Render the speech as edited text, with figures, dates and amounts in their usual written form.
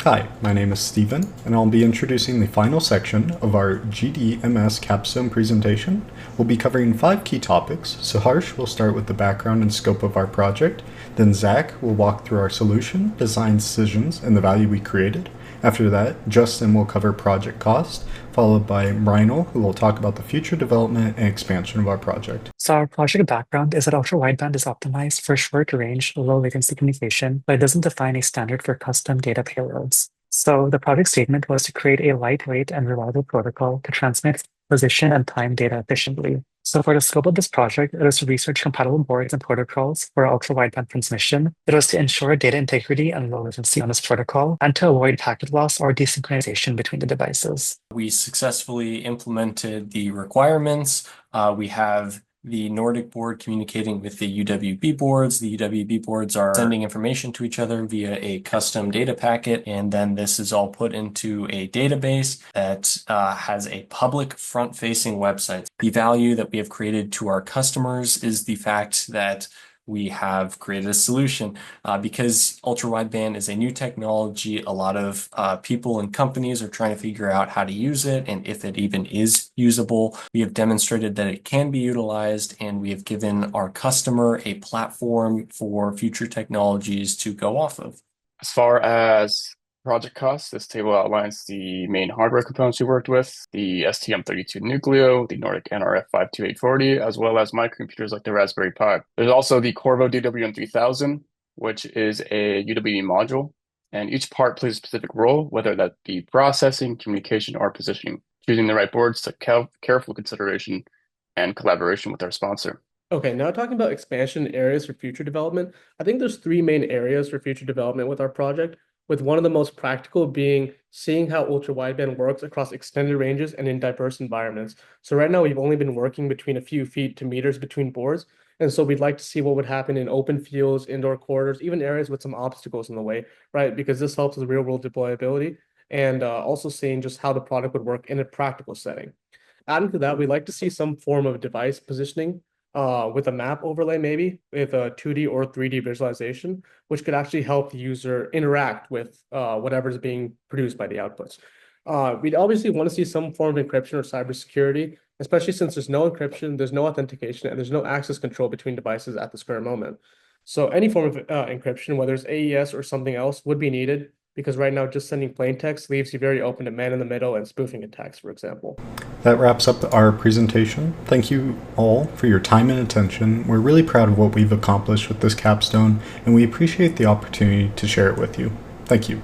Hi, my name is Steven, and I'll be introducing the final section of our GDMS capstone presentation. We'll be covering 5 key topics, so Harsh will start with the background and scope of our project, then Zach will walk through our solution, design decisions, and the value we created. After that, Justin will cover project cost, followed by Rhinal, who will talk about the future development and expansion of our project. So our project background is that ultra-wideband is optimized for short-range, low-latency communication, but it doesn't define a standard for custom data payloads. So the project statement was to create a lightweight and reliable protocol to transmit position and time data efficiently. So for the scope of this project, it was to research compatible boards and protocols for ultra-wideband transmission. It was to ensure data integrity and low latency on this protocol, and to avoid packet loss or desynchronization between the devices. We successfully implemented the requirements. We have the Nordic board communicating with the UWB boards. The UWB boards are sending information to each other via a custom data packet, and then this is all put into a database that has a public front-facing website. The value that we have created to our customers is the fact that we have created a solution. Because ultra-wideband is a new technology, a lot of people and companies are trying to figure out how to use it and if it even is usable. We have demonstrated that it can be utilized, and we have given our customer a platform for future technologies to go off of. As far as project costs, this table outlines the main hardware components we worked with, the STM32 Nucleo, the Nordic NRF52840, as well as microcomputers like the Raspberry Pi. There's also the Corvo DWM3000, which is a UWB module, and each part plays a specific role, whether that be processing, communication, or positioning. Choosing the right boards took careful consideration and collaboration with our sponsor. Okay, now talking about expansion areas for future development, I think there's 3 main areas for future development with our project, with one of the most practical being seeing how ultra-wideband works across extended ranges and in diverse environments. So right now we've only been working between a few feet to meters between boards, and so we'd like to see what would happen in open fields, indoor corridors, even areas with some obstacles in the way, right? Because this helps with real-world deployability, and also seeing just how the product would work in a practical setting. Adding to that, we'd like to see some form of device positioning with a map overlay, maybe with a 2D or 3D visualization, which could actually help the user interact with whatever is being produced by the outputs. We'd obviously want to see some form of encryption or cybersecurity, especially since there's no encryption, there's no authentication, and there's no access control between devices at this current moment. So any form of encryption, whether it's AES or something else, would be needed, because right now just sending plain text leaves you very open to man in the middle and spoofing attacks, for example. That wraps up our presentation. Thank you all for your time and attention. We're really proud of what we've accomplished with this capstone, and we appreciate the opportunity to share it with you. Thank you.